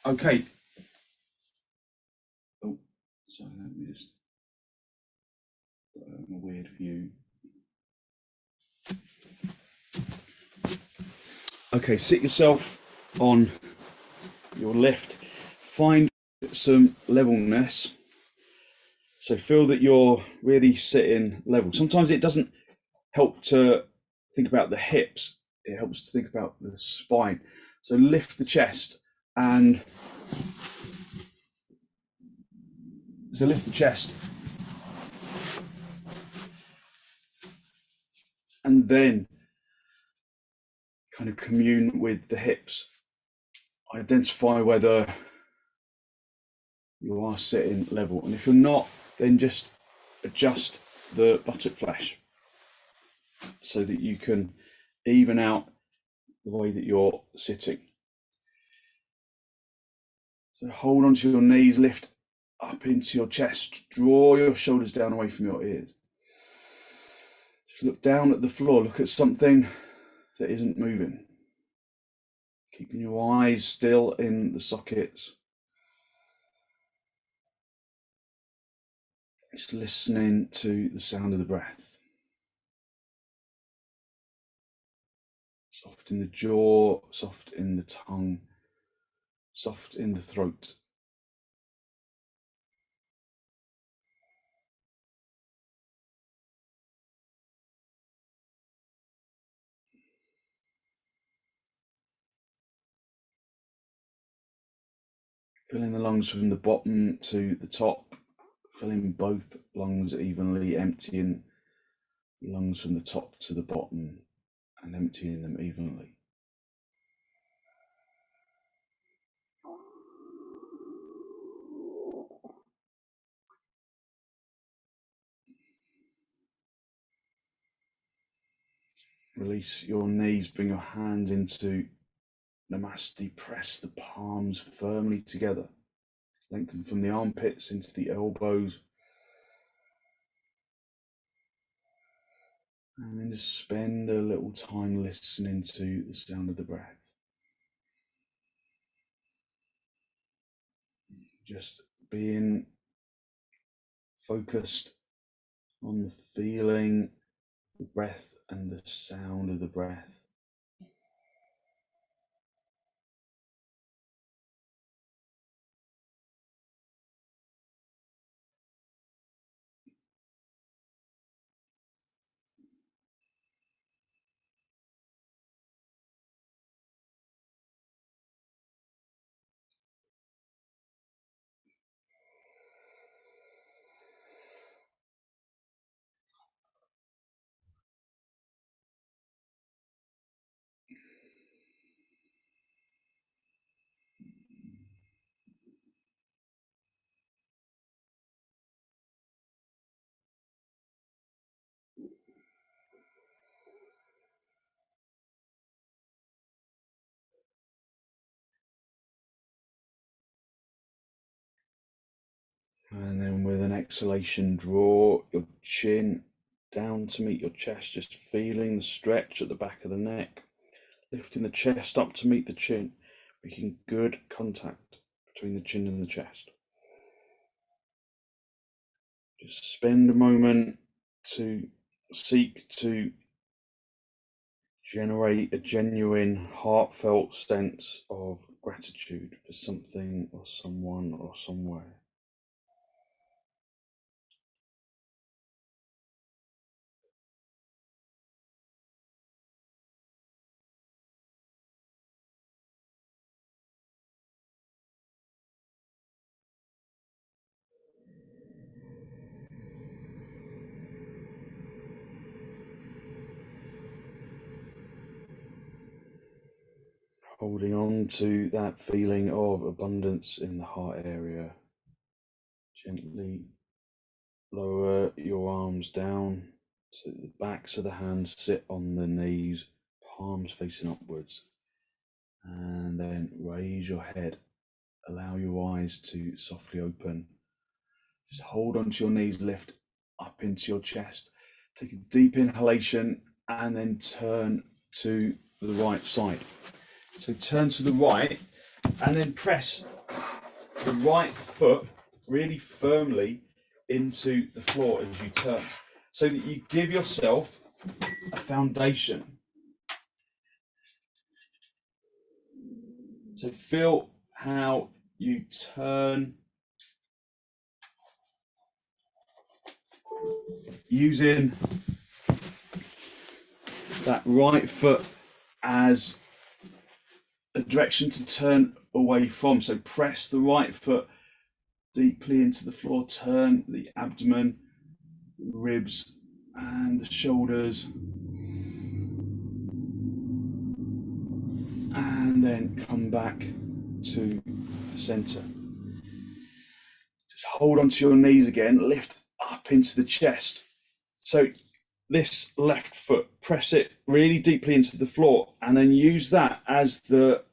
Okay. Oh, sorry, let me just got a weird view. Okay, sit yourself on your left. Find some levelness. So feel that you're really sitting level. Sometimes it doesn't help to think about the hips. It helps to think about the spine. So lift the chest and lift the chest. And then kind of commune with the hips. Identify whether you are sitting level. And if you're not, then just adjust the buttock flesh so that you can even out the way that you're sitting. So hold onto your knees, lift up into your chest, draw your shoulders down away from your ears. Just look down at the floor, look at something that isn't moving. Keeping your eyes still in the sockets. Just listening to the sound of the breath. Soft in the jaw, soft in the tongue, soft in the throat. Filling the lungs from the bottom to the top, filling both lungs evenly, emptying the lungs from the top to the bottom and emptying them evenly. Release your knees, bring your hands into Namaste, press the palms firmly together. Lengthen from the armpits into the elbows. And then just spend a little time listening to the sound of the breath. Just being focused on the feeling, the breath and the sound of the breath. And then with an exhalation, draw your chin down to meet your chest, just feeling the stretch at the back of the neck, lifting the chest up to meet the chin, making good contact between the chin and the chest. Just spend a moment to seek to generate a genuine, heartfelt sense of gratitude for something or someone or somewhere. Holding on to that feeling of abundance in the heart area. Gently lower your arms down so the backs of the hands sit on the knees, palms facing upwards. And then raise your head. Allow your eyes to softly open. Just hold onto your knees, lift up into your chest. Take a deep inhalation and then turn to the right side. So turn to the right And then press the right foot really firmly into the floor as you turn, so that you give yourself a foundation. So feel how you turn using that right foot as a direction to turn away from. So press the right foot deeply into the floor, turn the abdomen, ribs and the shoulders, and then come back to the center. Just hold onto your knees again, lift up into the chest. So this left foot, press it really deeply into the floor, and then use that as the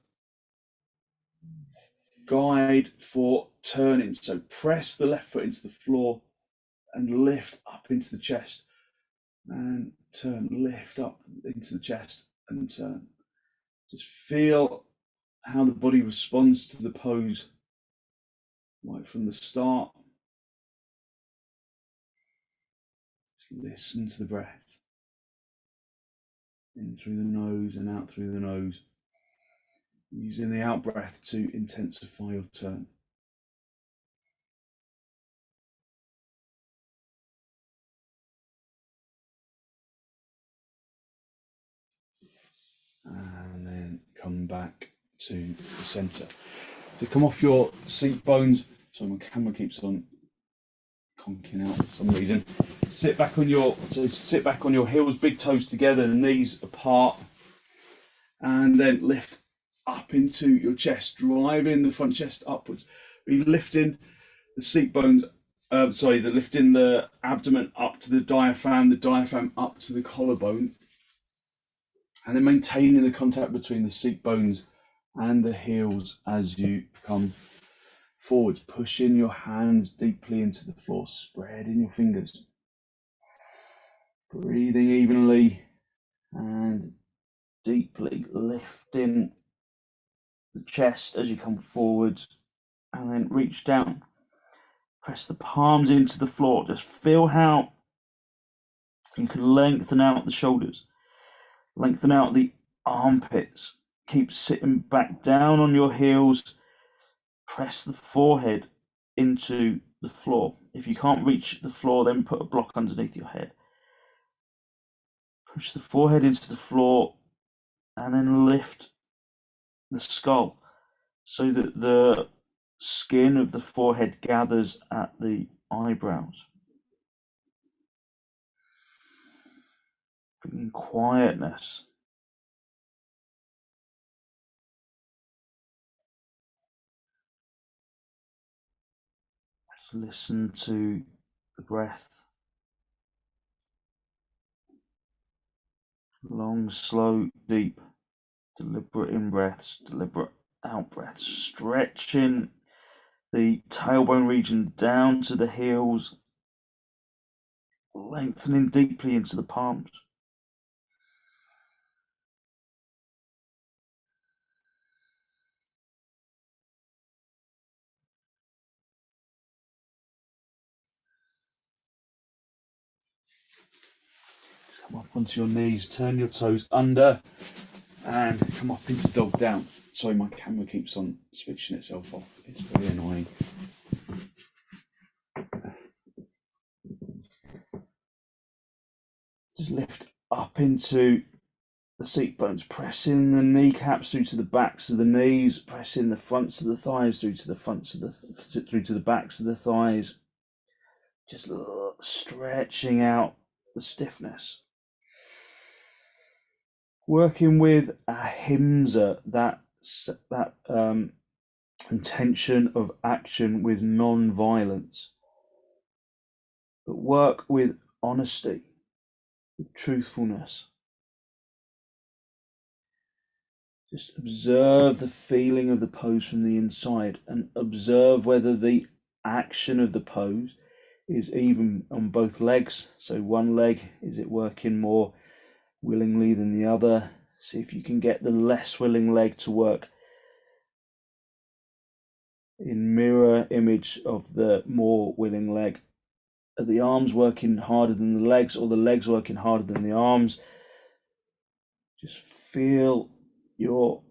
guide for turning. So press the left foot into the floor and lift up into the chest, and turn, lift up into the chest and turn. Just feel how the body responds to the pose right from the start. Just listen to the breath. In through the nose and out through the nose, using the out breath to intensify your turn. And then come back to the center. So come off your seat bones. So my camera keeps on conking out for some reason. Sit back on your heels, big toes together, knees apart, and then lift up into your chest, driving the front chest upwards. We're lifting the seat bones, lifting the abdomen up to the diaphragm up to the collarbone, and then maintaining the contact between the seat bones and the heels as you come forwards, pushing your hands deeply into the floor, spreading your fingers, breathing evenly and deeply, lifting the chest as you come forward, and then reach down, press the palms into the floor. Just feel how you can lengthen out the shoulders, lengthen out the armpits, keep sitting back down on your heels, press the forehead into the floor. If you can't reach the floor, then put a block underneath your head. Push the forehead into the floor and then lift the skull so that the skin of the forehead gathers at the eyebrows. Bringing quietness. Just listen to the breath. Long, slow, deep, deliberate in-breaths, deliberate out-breaths, stretching the tailbone region down to the heels, lengthening deeply into the palms. Come up onto your knees, turn your toes under, and come up into dog down. Sorry, my camera keeps on switching itself off. It's very annoying. Just lift up into the seat bones, pressing the kneecaps through to the backs of the knees, pressing the fronts of the thighs through to the backs of the thighs. Just stretching out the stiffness. Working with ahimsa, that intention of action with non-violence, but work with honesty, with truthfulness. Just observe the feeling of the pose from the inside, and observe whether the action of the pose is even on both legs. So one leg, is it working more willingly than the other? See if you can get the less willing leg to work in mirror image of the more willing leg. Are the arms working harder than the legs, or the legs working harder than the arms? Just feel your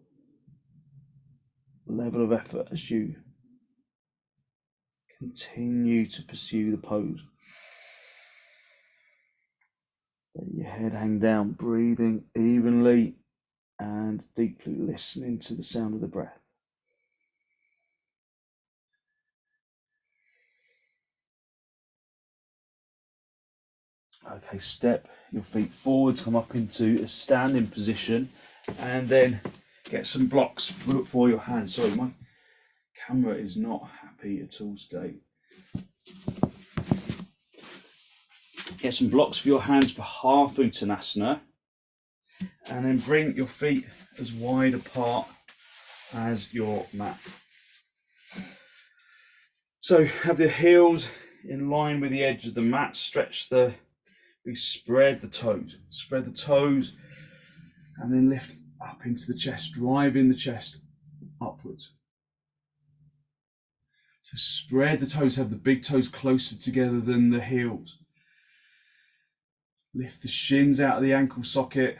level of effort as you continue to pursue the pose. Let your head hang down, breathing evenly and deeply, listening to the sound of the breath. Okay, step your feet forwards, come up into a standing position, and then get some blocks for your hands. Sorry, my camera is not happy at all today. Get some blocks for your hands for half uttanasana, and then bring your feet as wide apart as your mat. So have the heels in line with the edge of the mat, we spread the toes, and then lift up into the chest, driving the chest upwards. So spread the toes, have the big toes closer together than the heels. Lift the shins out of the ankle socket,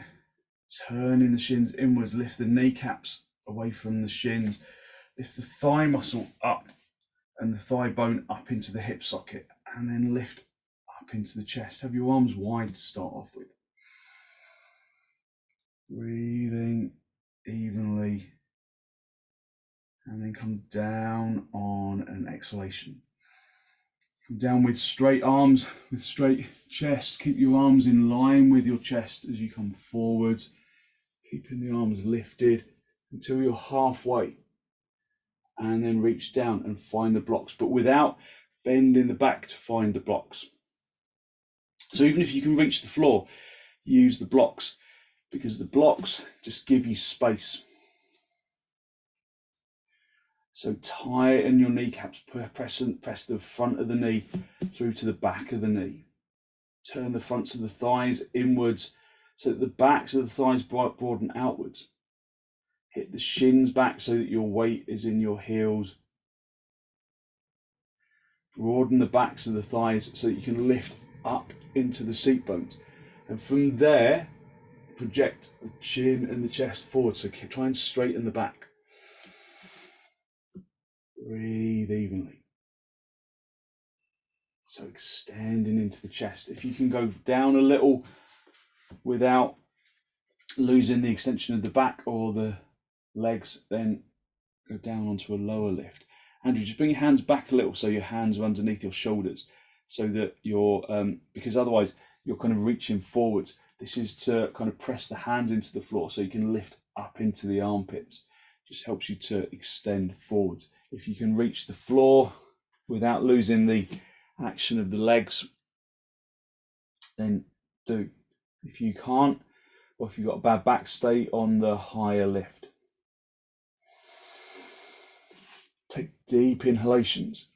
turning the shins inwards, lift the kneecaps away from the shins, lift the thigh muscle up and the thigh bone up into the hip socket, and then lift up into the chest. Have your arms wide to start off with. Breathing evenly, and then come down on an exhalation. Come down with straight arms, with straight chest. Keep your arms in line with your chest as you come forward, keeping the arms lifted until you're halfway, and then reach down and find the blocks, but without bending the back to find the blocks. So even if you can reach the floor, use the blocks, because the blocks just give you space. So tighten your kneecaps, press the front of the knee through to the back of the knee. Turn the fronts of the thighs inwards so that the backs of the thighs broaden outwards. Hit the shins back so that your weight is in your heels. Broaden the backs of the thighs so that you can lift up into the seat bones. And from there, project the chin and the chest forward. So try and straighten the back. Breathe evenly. So extending into the chest. If you can go down a little without losing the extension of the back or the legs, then go down onto a lower lift. Andrew, just bring your hands back a little so your hands are underneath your shoulders, so that you're, because otherwise you're kind of reaching forwards. This is to kind of press the hands into the floor so you can lift up into the armpits. Just helps you to extend forwards. If you can reach the floor without losing the action of the legs, then do. If you can't, or if you've got a bad back, stay on the higher lift. Take deep inhalations,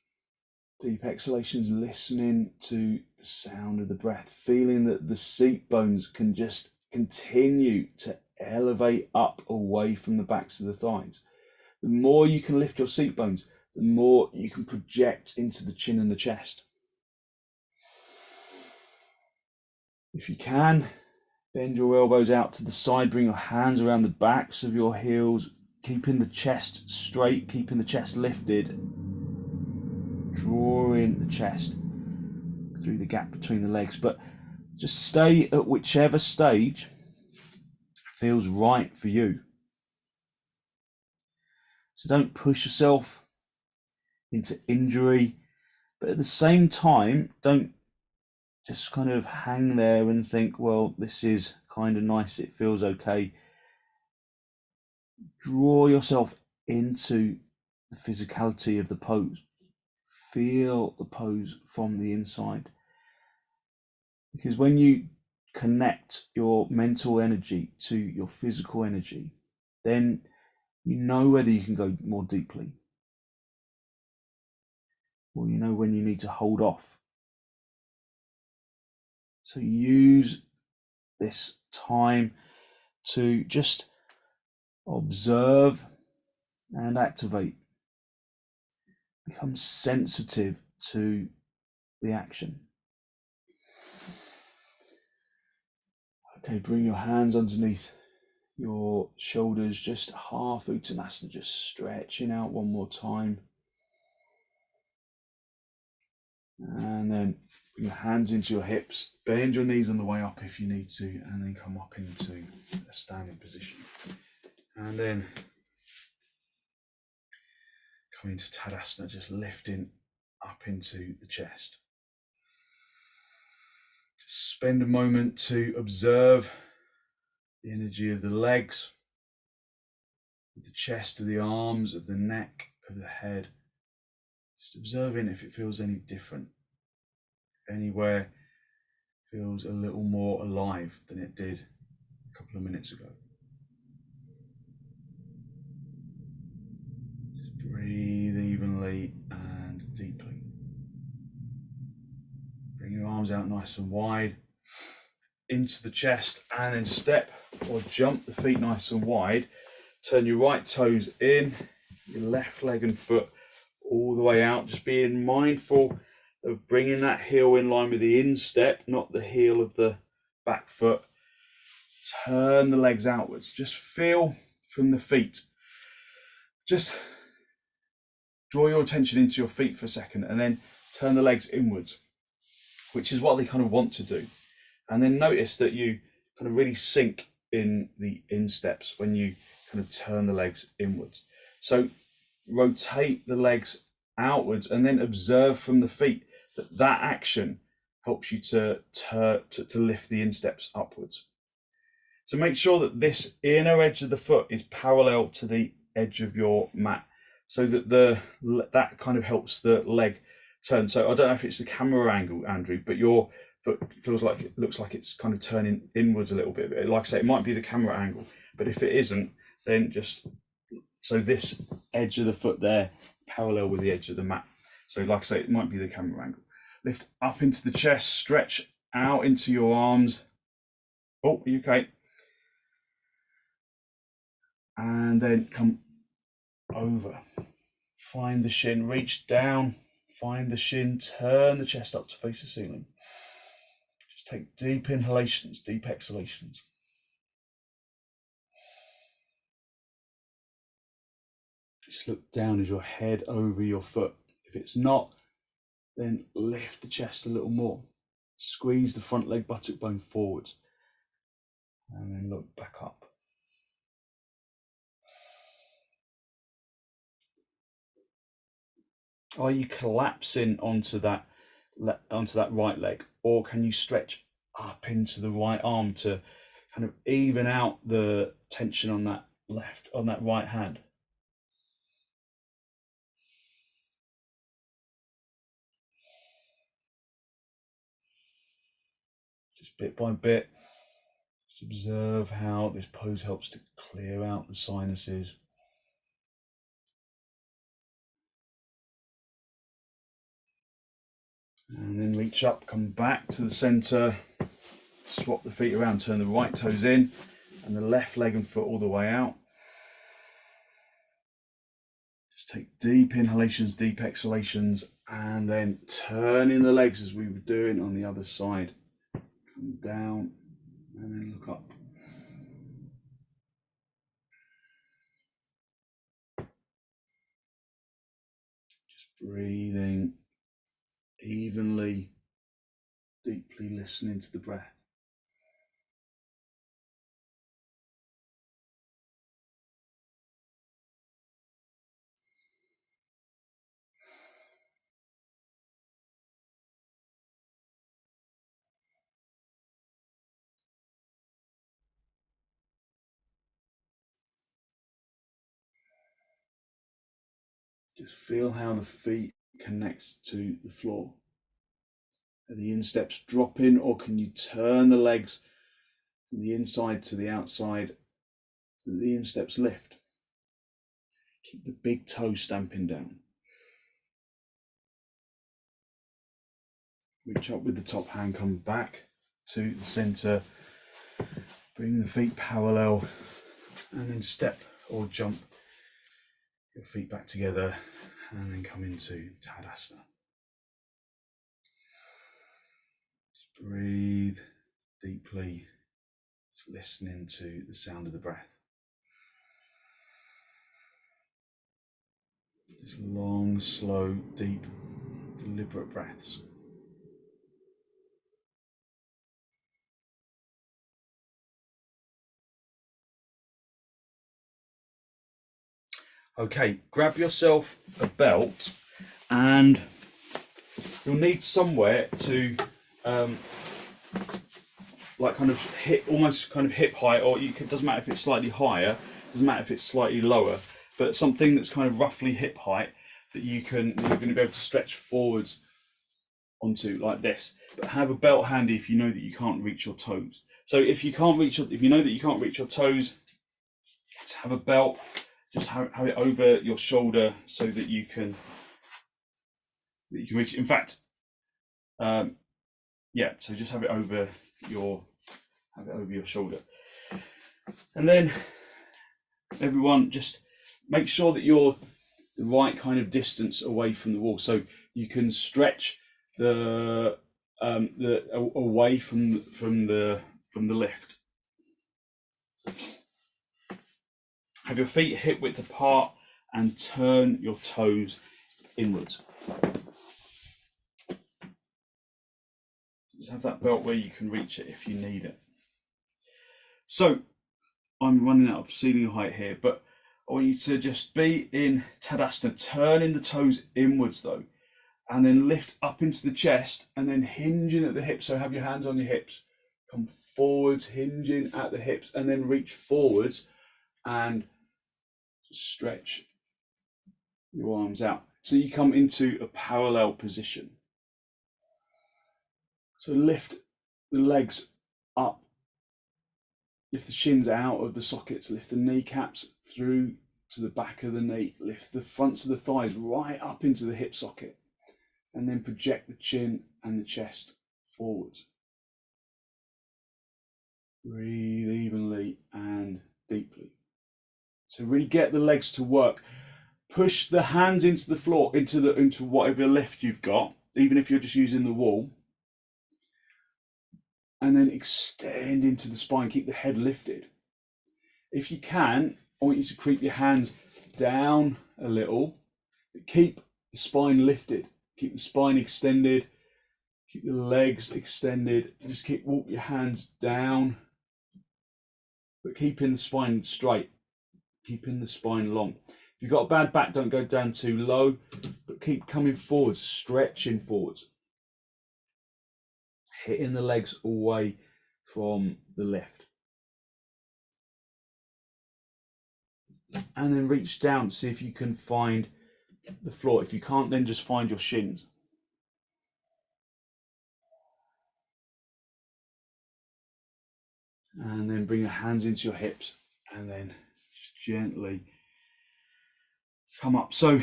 deep exhalations, listening to the sound of the breath, feeling that the seat bones can just continue to elevate up away from the backs of the thighs. The more you can lift your seat bones, the more you can project into the chin and the chest. If you can, bend your elbows out to the side, bring your hands around the backs of your heels, keeping the chest straight, keeping the chest lifted, drawing the chest through the gap between the legs. But just stay at whichever stage feels right for you. So don't push yourself into injury, but at the same time, don't just kind of hang there and think, well, this is kind of nice, it feels okay. Draw yourself into the physicality of the pose. Feel the pose from the inside. Because when you connect your mental energy to your physical energy, then you know whether you can go more deeply, or you know when you need to hold off. So use this time to just observe and activate. Become sensitive to the action. Okay, bring your hands underneath your shoulders, just half uttanasana, just stretching out one more time. And then bring your hands into your hips, bend your knees on the way up if you need to, and then come up into a standing position. And then come into Tadasana, just lifting up into the chest. Just spend a moment to observe the energy of the legs, of the chest, of the arms, of the neck, of the head. Just observing if it feels any different. If anywhere feels a little more alive than it did a couple of minutes ago. Just breathe evenly and deeply. Bring your arms out nice and wide into the chest, and then step or jump the feet nice and wide. Turn your right toes in, your left leg and foot all the way out, just being mindful of bringing that heel in line with the instep, not the heel of the back foot. Turn the legs outwards. Just feel from the feet. Just draw your attention into your feet for a second and then turn the legs inwards, which is what they kind of want to do. And then notice that you kind of really sink in the insteps when you kind of turn the legs inwards. So rotate the legs outwards and then observe from the feet that action helps you to lift the insteps upwards. So make sure that this inner edge of the foot is parallel to the edge of your mat, so that that kind of helps the leg turn. So I don't know if it's the camera angle, Andrew, but your foot looks like it's kind of turning inwards a little bit. Like I say, it might be the camera angle, but if it isn't, then just so this edge of the foot there parallel with the edge of the mat. So like I say, it might be the camera angle. Lift up into the chest, stretch out into your arms. Oh, okay. And then come over. Find the shin, reach down, find the shin, turn the chest up to face the ceiling. Just take deep inhalations, deep exhalations. Just look down as your head over your foot. If it's not, then lift the chest a little more. Squeeze the front leg buttock bone forwards. And then look back up. Are you collapsing onto that right leg, or can you stretch up into the right arm to kind of even out the tension on that right hand? Just bit by bit, just observe how this pose helps to clear out the sinuses. And then reach up, come back to the center, swap the feet around, turn the right toes in and the left leg and foot all the way out. Just take deep inhalations, deep exhalations, and then turning the legs as we were doing on the other side. Come down and then look up. Just breathing evenly, deeply listening to the breath. Just feel how the feet connect to the floor. Are the insteps dropping, or can you turn the legs from the inside to the outside so that the insteps lift? Keep the big toe stamping down. Reach up with the top hand, come back to the center. Bring the feet parallel and then step or jump your feet back together And then come into Tadasana. Just breathe deeply, just listening to the sound of the breath. Just long, slow, deep, deliberate breaths. Okay, grab yourself a belt, and you'll need somewhere to like kind of hit, almost kind of hip height, or you can, doesn't matter if it's slightly higher, doesn't matter if it's slightly lower, but something that's kind of roughly hip height that you're going to be able to stretch forwards onto like this. But have a belt handy if you know that you can't reach your toes. So if you know that you can't reach your toes, just have a belt. Just have it over your shoulder so that you can reach. In fact, yeah. So just have it over your shoulder, and then everyone just make sure that you're the right kind of distance away from the wall, so you can stretch the away from the lift. Have your feet hip width apart and turn your toes inwards. Just have that belt where you can reach it if you need it. So I'm running out of ceiling height here, but I want you to just be in Tadasana, turning the toes inwards though, and then lift up into the chest and then hinging at the hips. So have your hands on your hips, come forwards, hinging at the hips, and then reach forwards and stretch your arms out. So you come into a parallel position. So lift the legs up, lift the shins out of the sockets, lift the kneecaps through to the back of the knee, lift the fronts of the thighs right up into the hip socket, and then project the chin and the chest forwards. Breathe evenly and deeply. So really get the legs to work. Push the hands into the floor, into whatever lift you've got, even if you're just using the wall. And then extend into the spine, keep the head lifted. If you can, I want you to creep your hands down a little, but keep the spine lifted, keep the spine extended, keep the legs extended, and just walk your hands down, but keeping the spine straight, keeping the spine long. If you've got a bad back, don't go down too low, but keep coming forwards, stretching forwards, hitting the legs away from the lift. And then reach down, see if you can find the floor. If you can't, then just find your shins. And then bring your hands into your hips and then just gently come up. So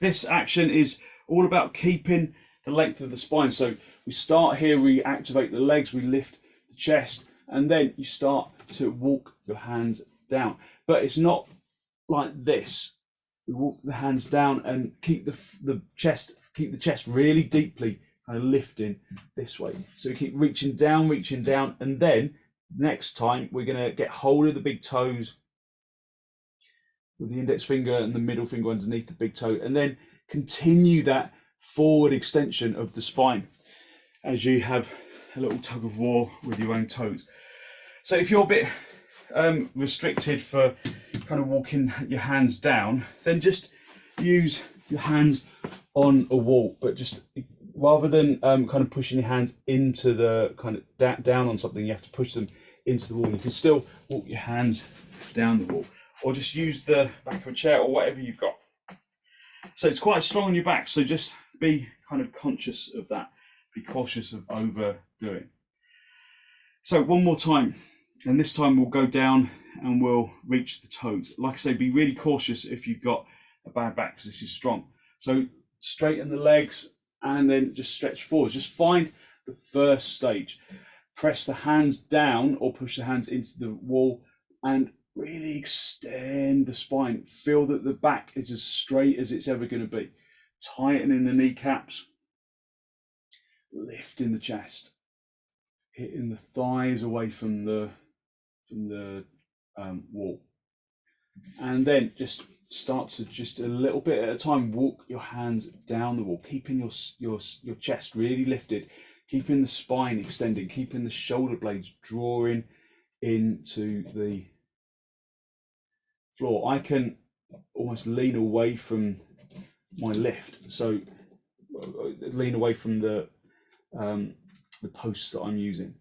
this action is all about keeping the length of the spine. So we start here, we activate the legs, we lift the chest, and then you start to walk your hands down. But it's not like this. We walk the hands down and keep the chest really deeply kind of lifting this way. So we keep reaching down, and then next time we're going to get hold of the big toes with the index finger and the middle finger underneath the big toe, and then continue that forward extension of the spine as you have a little tug of war with your own toes. So if you're a bit restricted for kind of walking your hands down, then just use your hands on a wall, but just rather than kind of pushing your hands into the kind of down on something, you have to push them into the wall. You can still walk your hands down the wall, or just use the back of a chair or whatever you've got. So it's quite strong on your back, so just be kind of conscious of that. Be cautious of overdoing. So one more time, and this time we'll go down and we'll reach the toes. Like I say, be really cautious if you've got a bad back, because this is strong. So straighten the legs and then just stretch forwards. Just find the first stage. Press the hands down or push the hands into the wall and Really extend the spine. Feel that the back is as straight as it's ever going to be. Tightening the kneecaps, lifting the chest, hitting the thighs away from the wall, and then just start to, just a little bit at a time, walk your hands down the wall, keeping your chest really lifted, keeping the spine extended, keeping the shoulder blades drawing into the floor. I can almost lean away from my lift, so lean away from the posts that I'm using,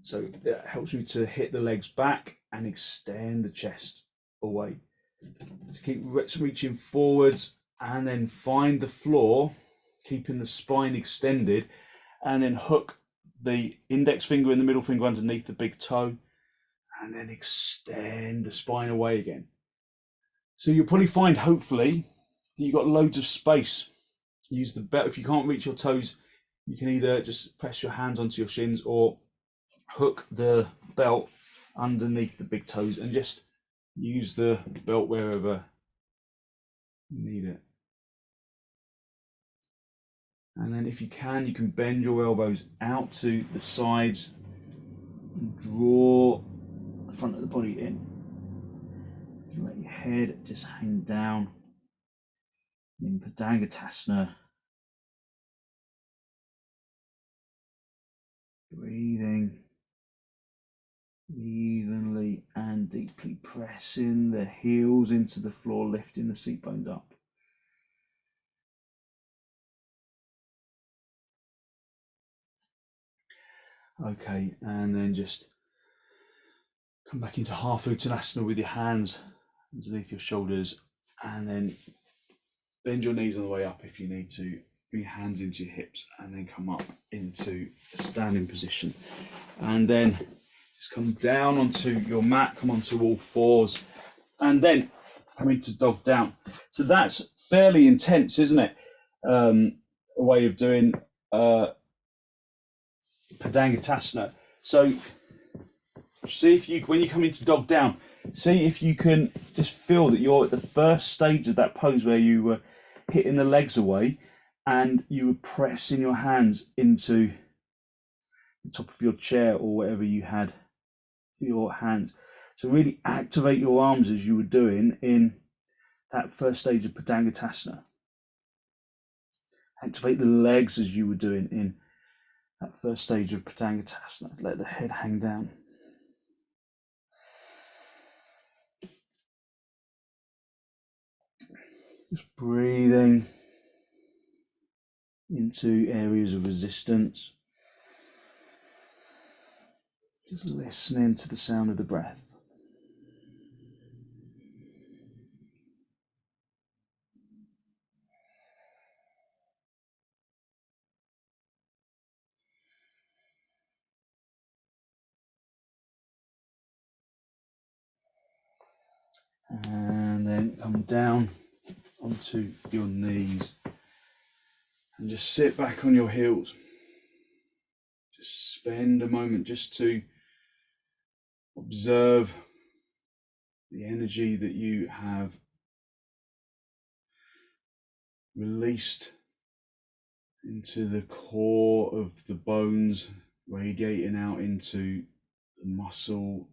so it helps me to hit the legs back and extend the chest away. So keep reaching forwards, and then find the floor, keeping the spine extended, and then hook the index finger and the middle finger underneath the big toe, and then extend the spine away again. So you'll probably find, hopefully, that you've got loads of space. Use the belt. If you can't reach your toes, you can either just press your hands onto your shins or hook the belt underneath the big toes and just use the belt wherever you need it. And then if you can bend your elbows out to the sides and draw the front of the body in. You let your head just hang down in padangusthasana. Breathing evenly and deeply, pressing the heels into the floor, lifting the seat bones up. Okay, and then just come back into half uttanasana with your hands underneath your shoulders, and then bend your knees on the way up if you need to. Bring your hands into your hips, and then come up into a standing position. And then just come down onto your mat, come onto all fours, and then come into dog down. So that's fairly intense, isn't it? A way of doing padangusthasana. So see if you, when you come into dog down, see if you can just feel that you're at the first stage of that pose where you were hitting the legs away and you were pressing your hands into the top of your chair or whatever you had for your hands. So really activate your arms as you were doing in that first stage of padangusthasana. Activate the legs as you were doing in that first stage of padangusthasana. Let the head hang down. Just breathing into areas of resistance. Just listening to the sound of the breath. And then come down onto your knees and just sit back on your heels. Just spend a moment just to observe the energy that you have released into the core of the bones, radiating out into the muscle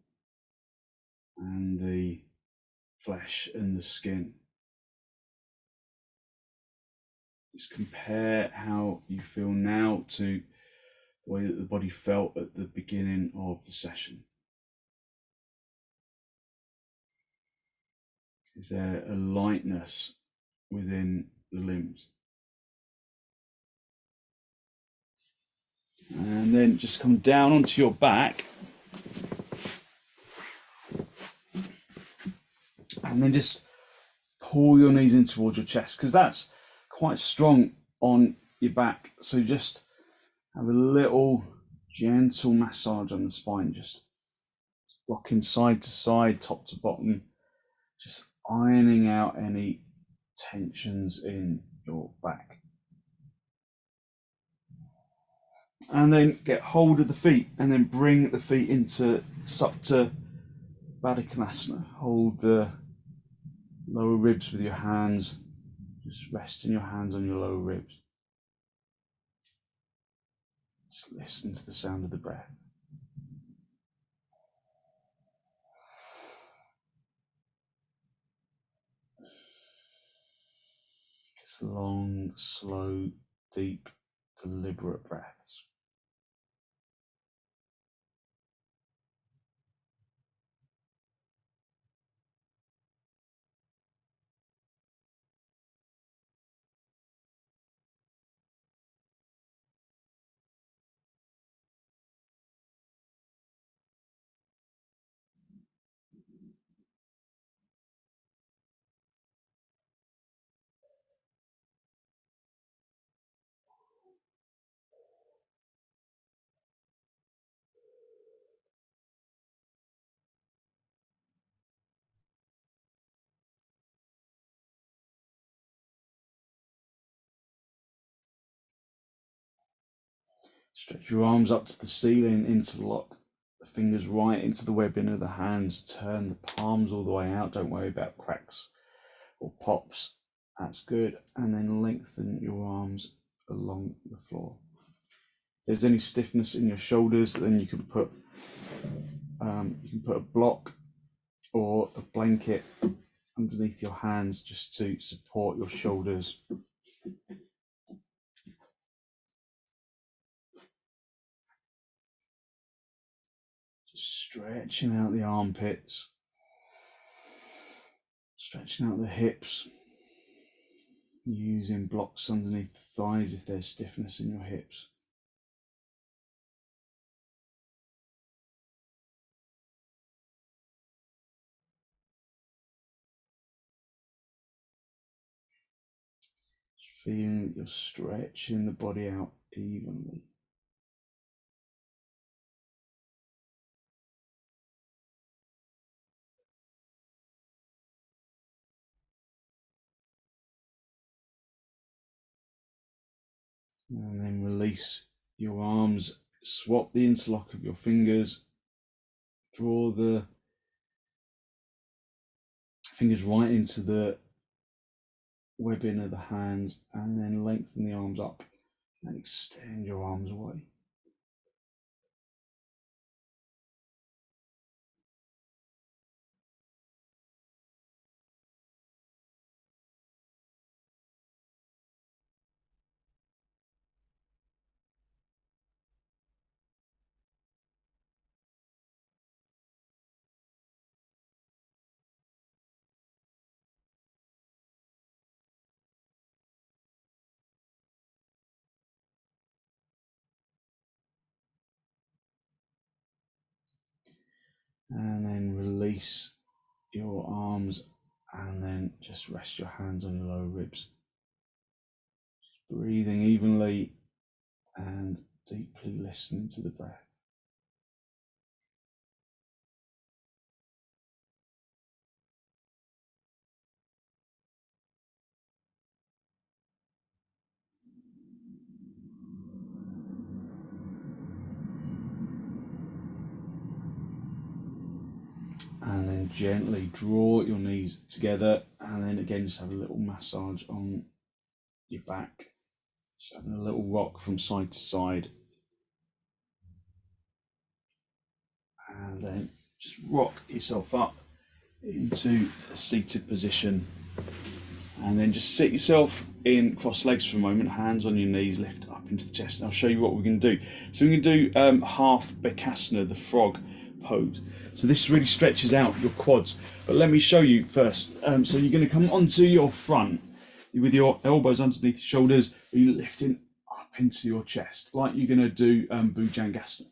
and the flesh and the skin. Just compare how you feel now to the way that the body felt at the beginning of the session. Is there a lightness within the limbs? And then just come down onto your back. And then just pull your knees in towards your chest, because that's quite strong on your back. So just have a little gentle massage on the spine, just rocking side to side, top to bottom, just ironing out any tensions in your back. And then get hold of the feet and then bring the feet into supta Baddha. Hold the lower ribs with your hands. Just resting your hands on your lower ribs. Just listen to the sound of the breath. Just long, slow, deep, deliberate breaths. Stretch your arms up to the ceiling, interlock the fingers right into the webbing of the hands. Turn the palms all the way out. Don't worry about cracks or pops. That's good. And then lengthen your arms along the floor. If there's any stiffness in your shoulders, then you can put a block or a blanket underneath your hands just to support your shoulders. Just stretching out the armpits, stretching out the hips, using blocks underneath the thighs if there's stiffness in your hips. Just feeling that you're stretching the body out evenly. And then release your arms, swap the interlock of your fingers, draw the fingers right into the webbing of the hands, and then lengthen the arms up and extend your arms away. And then release your arms, and then just rest your hands on your lower ribs. Just breathing evenly and deeply listening to the breath. And then gently draw your knees together, and then again just have a little massage on your back, just having a little rock from side to side, and then just rock yourself up into a seated position, and then just sit yourself in cross legs for a moment, hands on your knees, lift up into the chest, and I'll show you what we're going to do. So we're going to do half bhekasana, the frog pose. So this really stretches out your quads, but let me show you first. So you're going to come onto your front with your elbows underneath your shoulders, you're lifting up into your chest like you're going to do bhujangasana.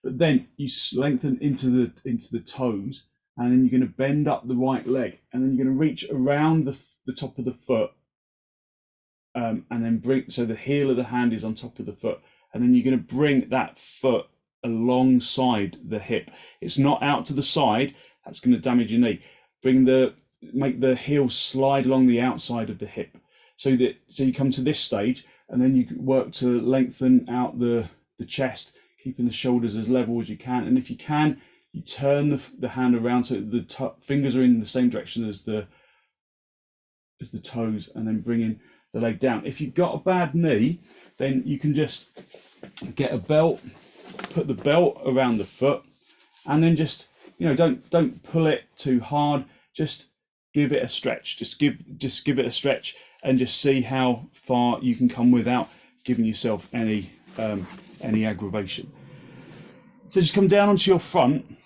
But then you lengthen into the toes, and then you're going to bend up the right leg, and then you're going to reach around the top of the foot, and then bring, so the heel of the hand is on top of the foot, and then you're going to bring that foot alongside the hip. It's not out to the side, that's going to damage your knee. Make the heel slide along the outside of the hip, so you come to this stage, and then you work to lengthen out the chest, keeping the shoulders as level as you can. And if you can, you turn the hand around so the fingers are in the same direction as the toes, and then bringing the leg down. If you've got a bad knee, then you can just get a belt, put the belt around the foot, and then just, don't pull it too hard. Just give it a stretch. Just give it a stretch, and just see how far you can come without giving yourself any aggravation. So just come down onto your front.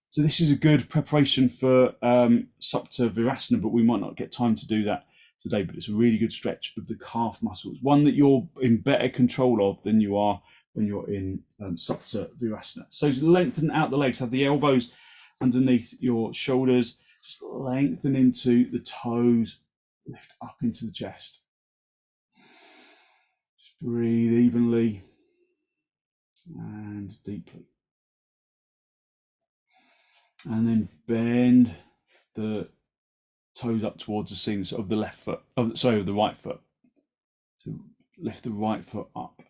So this is a good preparation for supta virasana, but we might not get time to do that today. But it's a really good stretch of the calf muscles, one that you're in better control of than you are when you're in supta virasana. So lengthen out the legs, have the elbows underneath your shoulders, just lengthen into the toes, lift up into the chest. Just breathe evenly and deeply. And then bend the toes up towards the ceiling, so of the left foot, of the right foot. So lift the right foot up,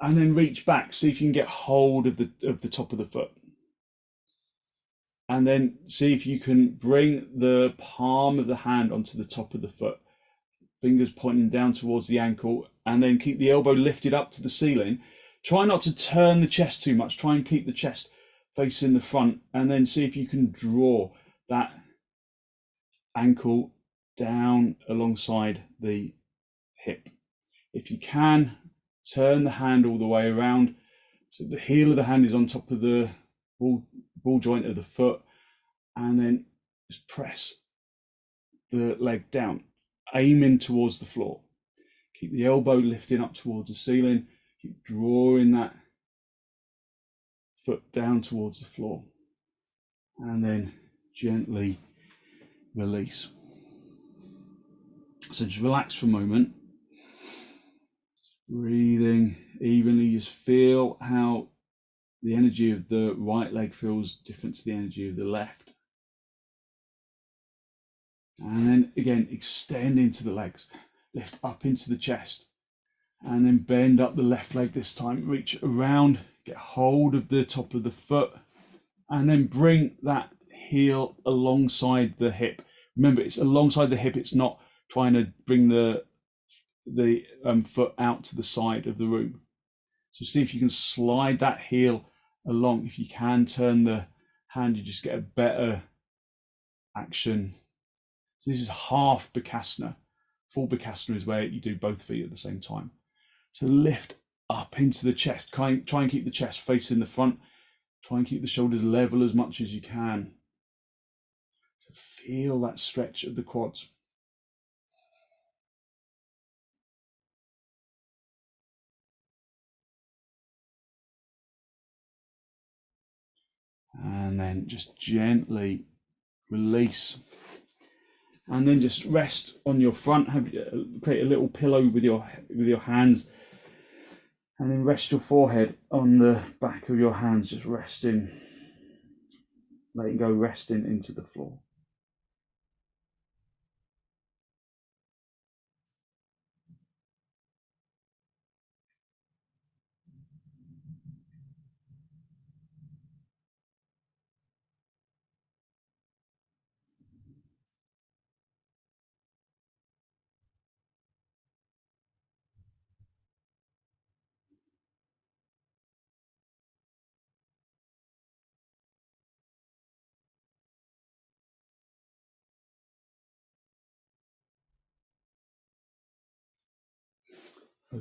and then reach back. See if you can get hold of the top of the foot, and then see if you can bring the palm of the hand onto the top of the foot, fingers pointing down towards the ankle, and then keep the elbow lifted up to the ceiling. Try not to turn the chest too much. Try and keep the chest facing the front, and then see if you can draw that ankle down alongside the hip. If you can, turn the hand all the way around, so the heel of the hand is on top of the ball joint of the foot, and then just press the leg down, aiming towards the floor. Keep the elbow lifting up towards the ceiling. Keep drawing that foot down towards the floor, and then gently release. So just relax for a moment, breathing evenly. Just feel how the energy of the right leg feels different to the energy of the left. And then again, extend into the legs, lift up into the chest, and then bend up the left leg this time. Reach around, get hold of the top of the foot, and then bring that heel alongside the hip. Remember, it's alongside the hip. It's not trying to bring the foot out to the side of the room. So see if you can slide that heel along. If you can turn the hand, you just get a better action. So this is half bhekasana. Full bhekasana is where you do both feet at the same time. So lift up into the chest. Try and keep the chest facing the front. Try and keep the shoulders level as much as you can. So feel that stretch of the quads. And then just gently release. And then just rest on your front. Create a little pillow with your hands, and then rest your forehead on the back of your hands. Just resting, letting go, resting into the floor.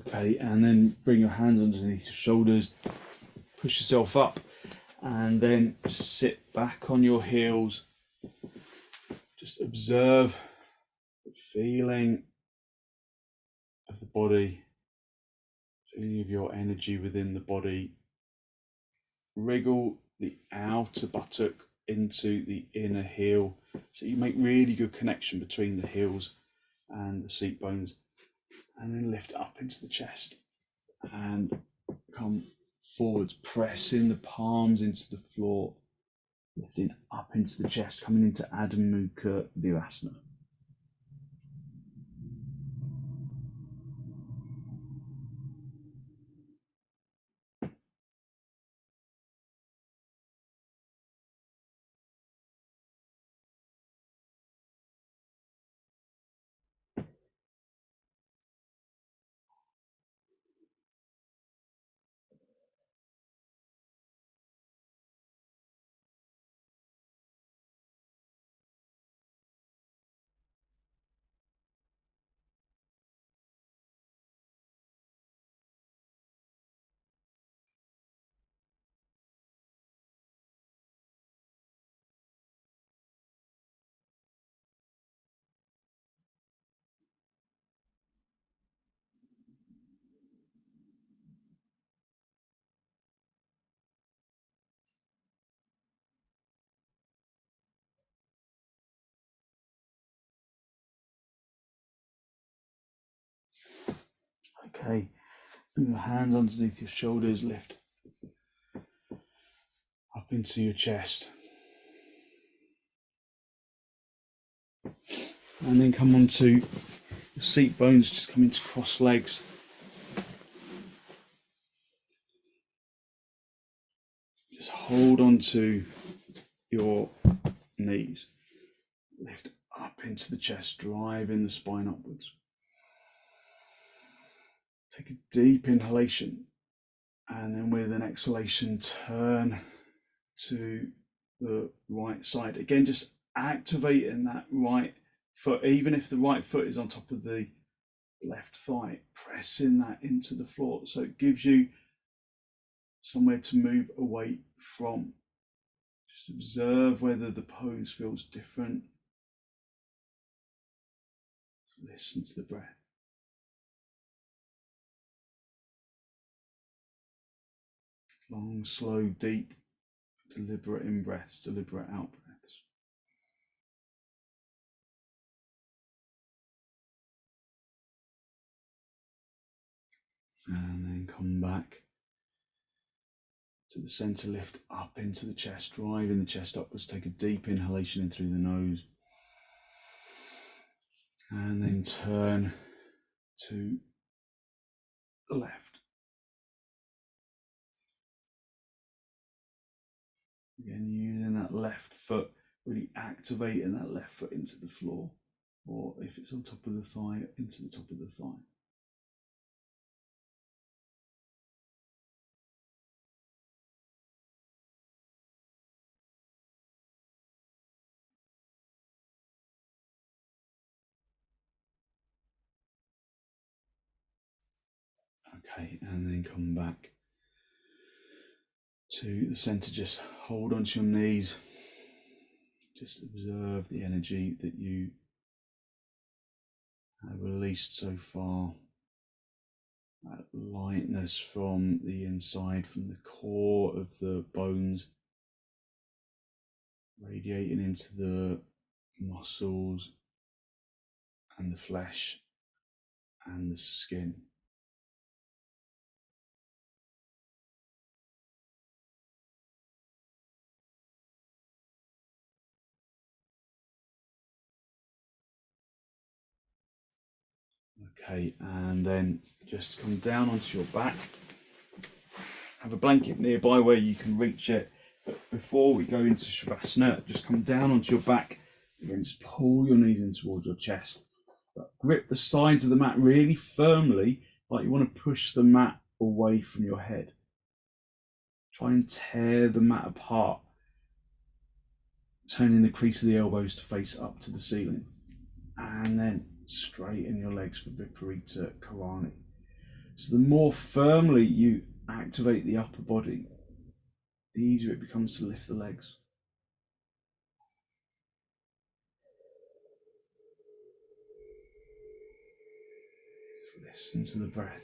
Okay, and then bring your hands underneath your shoulders, push yourself up, and then just sit back on your heels. Just observe the feeling of the body, feeling of your energy within the body. Wriggle the outer buttock into the inner heel, so you make really good connection between the heels and the seat bones. And then lift up into the chest and come forwards, pressing the palms into the floor, lifting up into the chest, coming into Adho Mukha Virasana. Okay, bring your hands underneath your shoulders, lift up into your chest. And then come onto your seat bones, just come into cross legs. Just hold on to your knees. Lift up into the chest, driving the spine upwards. Take a deep inhalation, and then with an exhalation, turn to the right side. Again, just activating that right foot, even if the right foot is on top of the left thigh, pressing that into the floor. So it gives you somewhere to move away from. Just observe whether the pose feels different. Listen to the breath. Long, slow, deep, deliberate in breaths, deliberate out breaths. And then come back to the center, lift up into the chest, driving the chest upwards. Take a deep inhalation in through the nose. And then turn to the left. Again, using that left foot, really activating that left foot into the floor, or if it's on top of the thigh, into the top of the thigh. Okay, and then come back to the center. Just hold onto your knees. Just observe the energy that you have released so far. That lightness from the inside, from the core of the bones, radiating into the muscles and the flesh and the skin. Okay, and then just come down onto your back. Have a blanket nearby where you can reach it. But before we go into sirvasna, just come down onto your back. Again, just pull your knees in towards your chest. But grip the sides of the mat really firmly, like you want to push the mat away from your head. Try and tear the mat apart, turning the crease of the elbows to face up to the ceiling. And then straighten your legs for viparita, karanhi. So the more firmly you activate the upper body, the easier it becomes to lift the legs. Listen to the breath.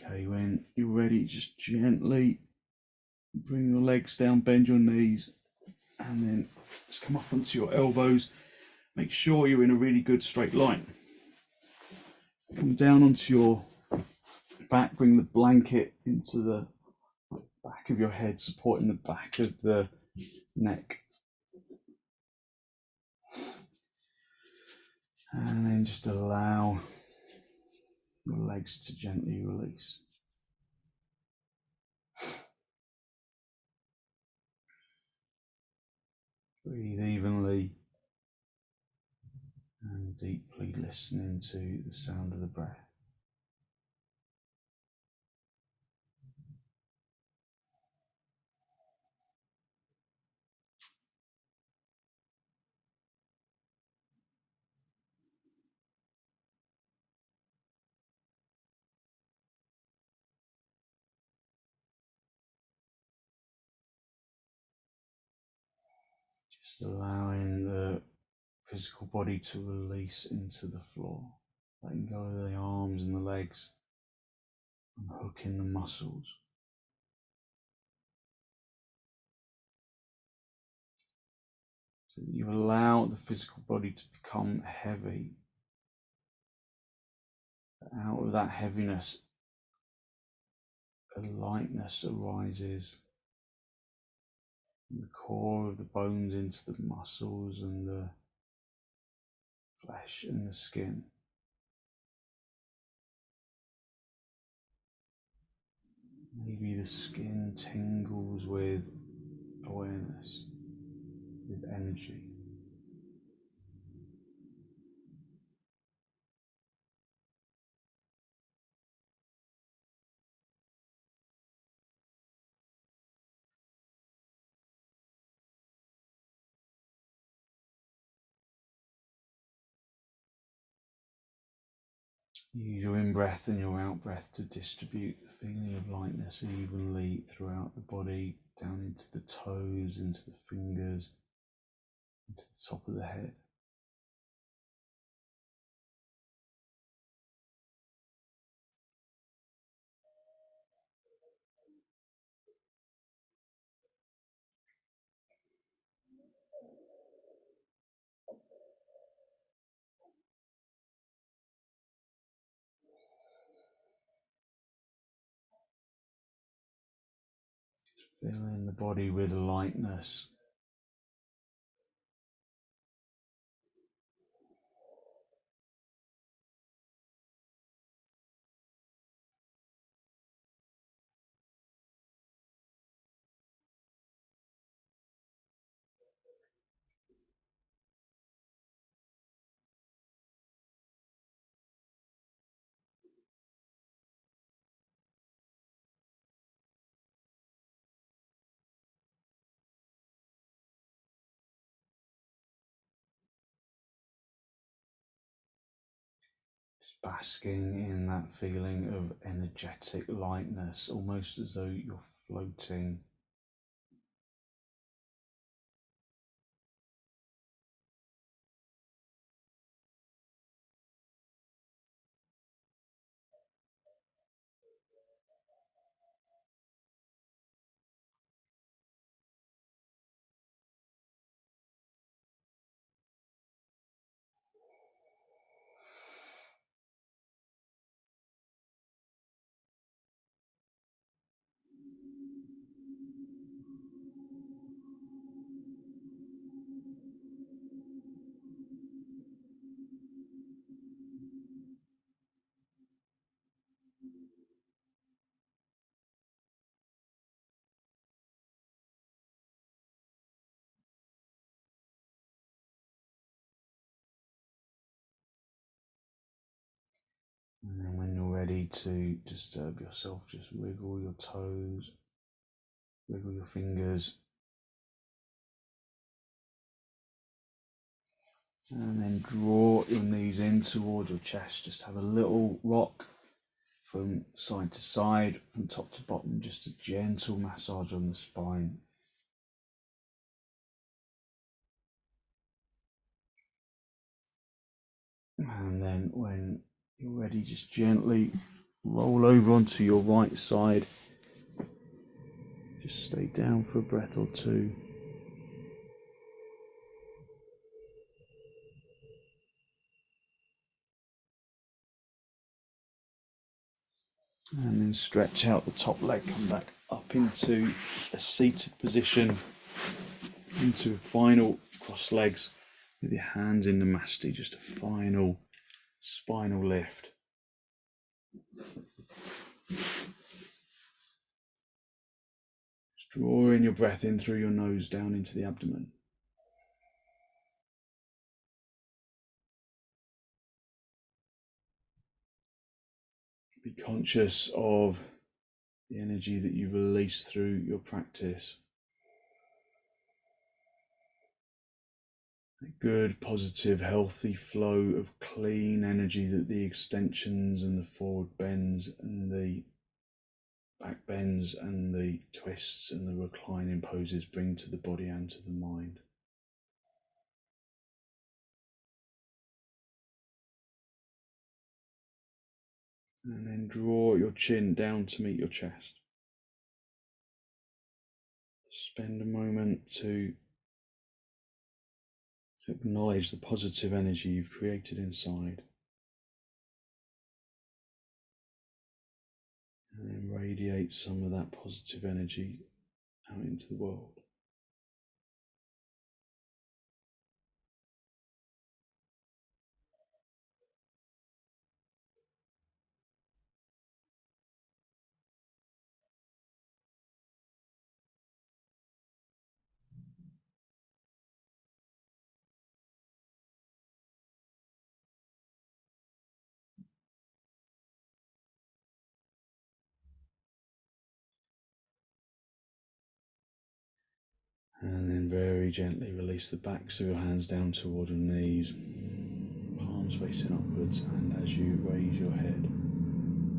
Okay, when you're ready, just gently bring your legs down, bend your knees, and then just come up onto your elbows. Make sure you're in a really good straight line. Come down onto your back, bring the blanket into the back of your head, supporting the back of the neck. And then just allow your legs to gently release. Breathe evenly and deeply, listening to the sound of the breath. allowing the physical body to release into the floor, letting go of the arms and the legs, unhooking the muscles. So that you allow the physical body to become heavy. Out of that heaviness, a lightness arises. From the core of the bones into the muscles and the flesh and the skin. Maybe the skin tingles with awareness, with energy. Use your in-breath and your out-breath to distribute the feeling of lightness evenly throughout the body, down into the toes, into the fingers, into the top of the head. Filling the body with lightness. Basking in that feeling of energetic lightness, almost as though you're floating. And then when you're ready to disturb yourself, just wiggle your toes, wiggle your fingers, and then draw your knees in toward your chest. Just have a little rock from side to side, from top to bottom, just a gentle massage on the spine. And then when you're ready, just gently roll over onto your right side. Just stay down for a breath or two. And then stretch out the top leg, come back up into a seated position, into a final cross legs with your hands in Namaste, just a final spinal lift. Just drawing your breath in through your nose down into the abdomen. Be conscious of the energy that you release through your practice. A good, positive, healthy flow of clean energy that the extensions and the forward bends and the back bends and the twists and the reclining poses bring to the body and to the mind. And then draw your chin down to meet your chest. Spend a moment to acknowledge the positive energy you've created inside. And then radiate some of that positive energy out into the world. And then very gently release the backs of your hands down toward your knees, palms facing upwards, and as you raise your head,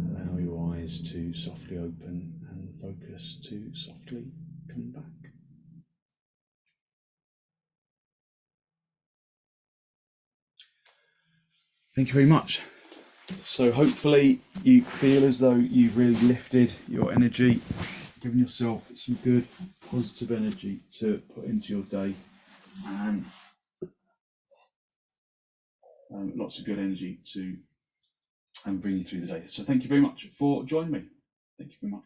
allow your eyes to softly open and focus to softly come back. Thank you very much. So hopefully you feel as though you've really lifted your energy, given yourself some good positive energy to put into your day, and lots of good energy to bring you through the day. So thank you very much for joining me. Thank you very much.